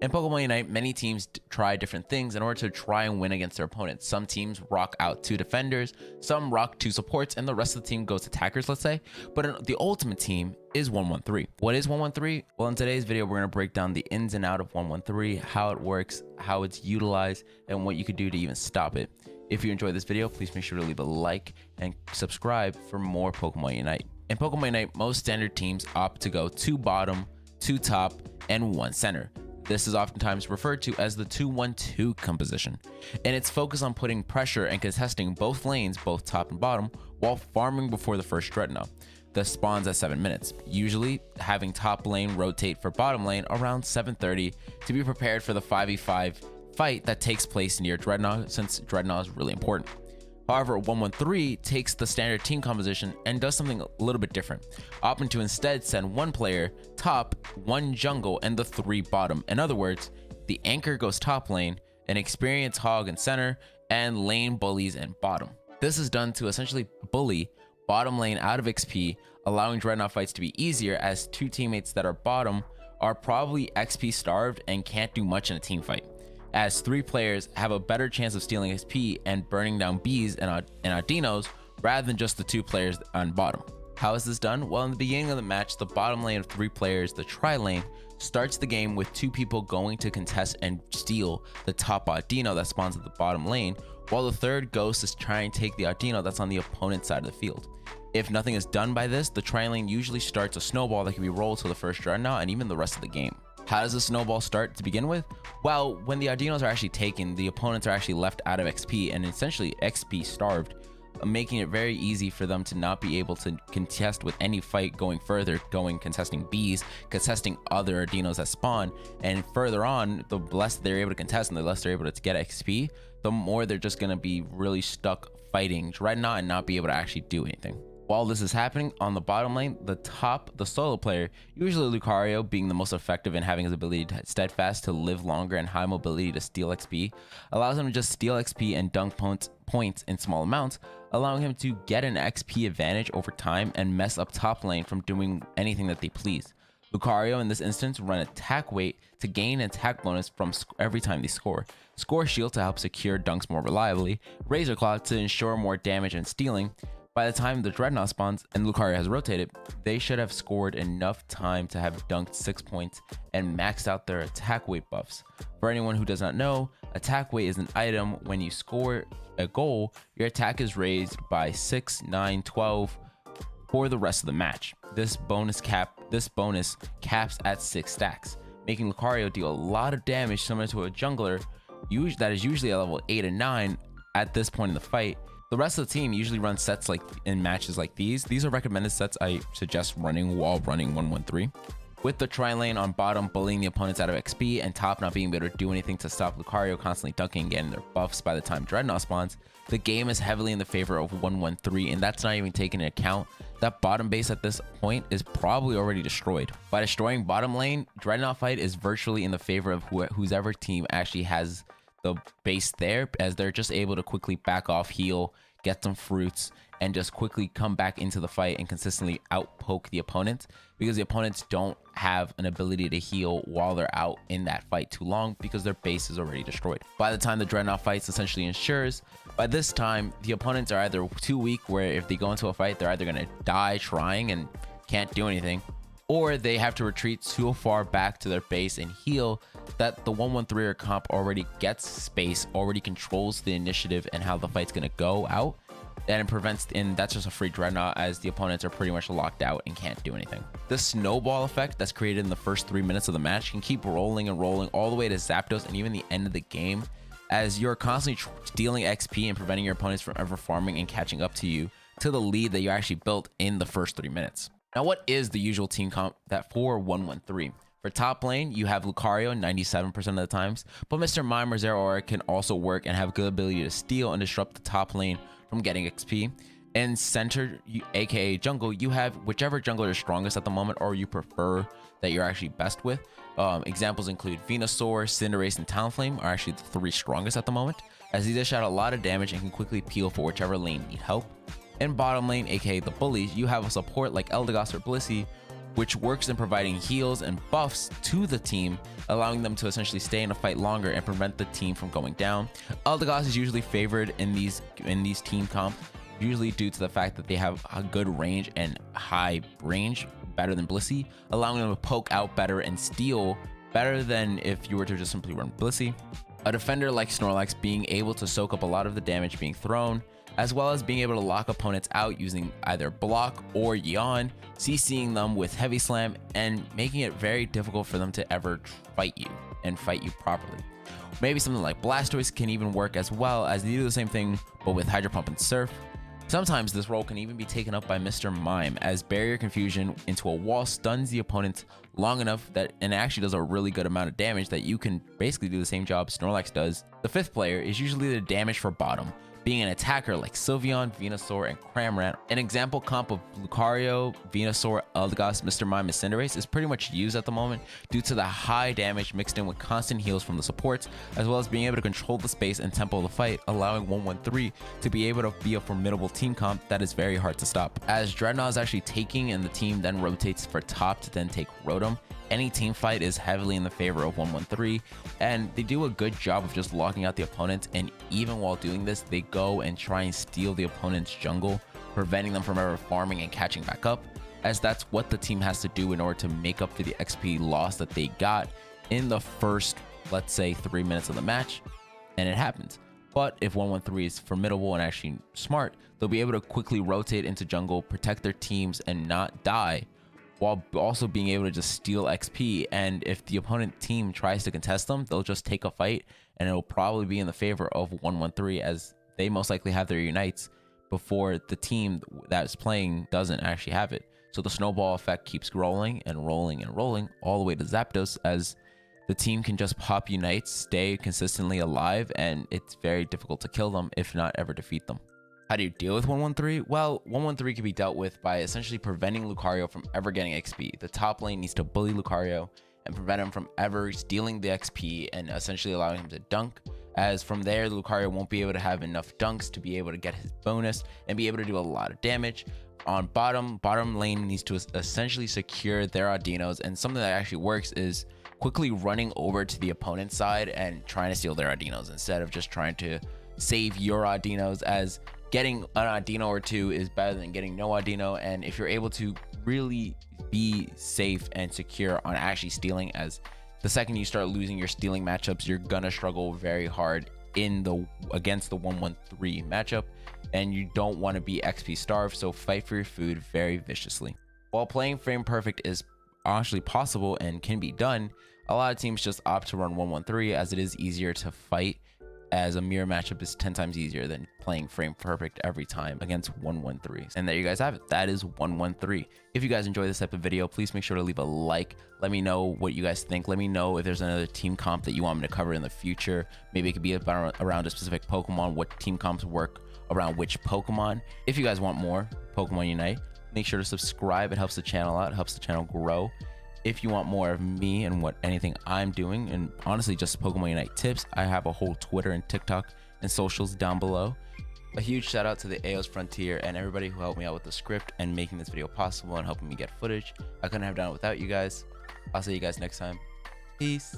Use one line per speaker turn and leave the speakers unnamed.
In Pokemon Unite, many teams try different things in order to try and win against their opponents. Some teams rock out 2 defenders, some rock 2 supports, and the rest of the team goes attackers, let's say. But the ultimate team is 113. What is 113? Well, in today's video, we're going to break down the ins and out of 113, how it works, how it's utilized, and what you could do to even stop it. If you enjoyed this video, please make sure to leave a like and subscribe for more Pokemon Unite. In Pokemon Unite, most standard teams opt to go 2 bottom, 2 top, and 1 center. This is oftentimes referred to as the 2-1-2 composition, and it's focused on putting pressure and contesting both lanes, both top and bottom, while farming before the first Dreadnought. This spawns at 7 minutes, usually having top lane rotate for bottom lane around 7:30 to be prepared for the 5v5 fight that takes place near Dreadnought, since Dreadnought is really important. However, 113 takes the standard team composition and does something a little bit different, opting to instead send 1 player top, 1 jungle, and the 3 bottom. In other words, the anchor goes top lane, an experienced hog in center, and lane bullies in bottom. This is done to essentially bully bottom lane out of XP, allowing Dreadnought fights to be easier, as 2 teammates that are bottom are probably XP starved and can't do much in a team fight, as 3 players have a better chance of stealing XP and burning down Bs and Audinos rather than just the 2 players on bottom. How is this done? Well, in the beginning of the match, the bottom lane of 3 players, the tri lane, starts the game with 2 people going to contest and steal the top Audino that spawns at the bottom lane, while the 3rd goes to try and take the Audino that's on the opponent's side of the field. If nothing is done by this, the tri lane usually starts a snowball that can be rolled to the first Dreadnought and even the rest of the game. How does the snowball start to begin with? Well, when the Audinos are actually taken, the opponents are actually left out of XP and essentially XP starved, making it very easy for them to not be able to contest with any fight going further, contesting Bs, contesting other Audinos that spawn, and further on, the less they're able to contest and the less they're able to get XP, the more they're just going to be really stuck fighting Dreadnought and not be able to actually do anything. While this is happening on the bottom lane, the solo player, usually Lucario being the most effective in having his ability to steadfast to live longer and high mobility to steal XP, allows him to just steal XP and dunk points in small amounts, allowing him to get an XP advantage over time and mess up top lane from doing anything that they please. Lucario in this instance run attack weight to gain an attack bonus from every time they score shield to help secure dunks more reliably, Razor Claw to ensure more damage and stealing. By the time the Dreadnought spawns and Lucario has rotated, they should have scored enough time to have dunked 6 points and maxed out their attack weight buffs. For anyone who does not know, attack weight is an item. When you score a goal, your attack is raised by 6, 9, 12 for the rest of the match. This bonus caps at 6 stacks, making Lucario deal a lot of damage similar to a jungler that is usually at level 8 and 9 at this point in the fight. The rest of the team usually runs sets like in matches like these. These are recommended sets I suggest running while running 113. With the tri lane on bottom bullying the opponents out of XP and top not being able to do anything to stop Lucario constantly dunking and getting their buffs by the time Dreadnought spawns, the game is heavily in the favor of 113, and that's not even taking into account that bottom base at this point is probably already destroyed. By destroying bottom lane, Dreadnought fight is virtually in the favor of whoever team actually has the base there, as they're just able to quickly back off, heal, get some fruits, and just quickly come back into the fight and consistently outpoke the opponent, because the opponents don't have an ability to heal while they're out in that fight too long because their base is already destroyed. By the time the Dreadnought fights essentially ensures, by this time the opponents are either too weak where if they go into a fight they're either going to die trying and can't do anything, or they have to retreat so far back to their base and heal that the 113er comp already gets space, already controls the initiative and how the fight's going to go out, and it prevents, and that's just a free Dreadnought as the opponents are pretty much locked out and can't do anything. The snowball effect that's created in the first 3 minutes of the match can keep rolling and rolling all the way to Zapdos and even the end of the game, as you're constantly stealing XP and preventing your opponents from ever farming and catching up to you to the lead that you actually built in the first 3 minutes. Now, what is the usual team comp that for 113? For top lane, you have Lucario 97% of the times, but Mr. Mime or Zeraora can also work and have good ability to steal and disrupt the top lane from getting XP. In center, aka jungle, you have whichever jungler is strongest at the moment or you prefer that you're actually best with. Examples include Venusaur, Cinderace, and Talonflame are actually the 3 strongest at the moment, as these dish out a lot of damage and can quickly peel for whichever lane need help. In bottom lane, aka the Bullies, you have a support like Eldegoss or Blissey, which works in providing heals and buffs to the team, allowing them to essentially stay in a fight longer and prevent the team from going down. Eldegoss is usually favored in these team comp, usually due to the fact that they have a good range and high range, better than Blissey, allowing them to poke out better and steal better than if you were to just simply run Blissey. A defender like Snorlax being able to soak up a lot of the damage being thrown, as well as being able to lock opponents out using either block or yawn, CCing them with heavy slam, and making it very difficult for them to ever fight you and fight you properly. Maybe something like Blastoise can even work as well, as they do the same thing but with Hydro Pump and Surf. Sometimes this role can even be taken up by Mr. Mime, as barrier confusion into a wall stuns the opponent long enough that it actually does a really good amount of damage that you can basically do the same job Snorlax does. The fifth player is usually the damage for bottom, being an attacker like Sylveon, Venusaur, and Cramorant. An example comp of Lucario, Venusaur, Eldegoss, Mr. Mime, and Cinderace is pretty much used at the moment due to the high damage mixed in with constant heals from the supports, as well as being able to control the space and tempo of the fight, allowing 113 to be able to be a formidable team comp that is very hard to stop. As Dreadnought is actually taking and the team then rotates for top to then take Rotom, any team fight is heavily in the favor of 113, and they do a good job of just locking out the opponent, and even while doing this, they go and try and steal the opponent's jungle, preventing them from ever farming and catching back up, as that's what the team has to do in order to make up for the XP loss that they got in the first, let's say, 3 minutes of the match, and it happens. But if 113 is formidable and actually smart, they'll be able to quickly rotate into jungle, protect their teams, and not die, while also being able to just steal XP. And if the opponent team tries to contest them, they'll just take a fight, and it'll probably be in the favor of 113, as they most likely have their unites before the team that's playing doesn't actually have it. So the snowball effect keeps rolling and rolling and rolling all the way to Zapdos, as the team can just pop unites, stay consistently alive, and it's very difficult to kill them, if not ever defeat them. How do you deal with 113? Well, 113 can be dealt with by essentially preventing Lucario from ever getting XP. The top lane needs to bully Lucario and prevent him from ever stealing the XP and essentially allowing him to dunk, as from there Lucario won't be able to have enough dunks to be able to get his bonus and be able to do a lot of damage. On bottom lane needs to essentially secure their Audinos, and something that actually works is quickly running over to the opponent's side and trying to steal their Audinos instead of just trying to save your Audinos, as getting an Audino or two is better than getting no Audino. And if you're able to really be safe and secure on actually stealing, as the second you start losing your stealing matchups, you're gonna struggle very hard against the 113 matchup, and you don't want to be XP starved, so fight for your food very viciously. While playing frame perfect is actually possible and can be done, a lot of teams just opt to run 113, as it is easier to fight, as a mirror matchup is 10 times easier than playing frame perfect every time against 113. And there you guys have it. That is 113. If you guys enjoy this type of video, please make sure to leave a like. Let me know what you guys think. Let me know if there's another team comp that you want me to cover in the future. Maybe it could be around a specific Pokemon, what team comps work around which Pokemon. If you guys want more Pokemon Unite, make sure to subscribe. It helps the channel out. It helps the channel grow. If you want more of me and anything I'm doing, and honestly just Pokemon Unite tips, I have a whole Twitter and TikTok and socials down below. A huge shout out to the AOS Frontier and everybody who helped me out with the script and making this video possible and helping me get footage. I couldn't have done it without you guys. I'll see you guys next time. Peace.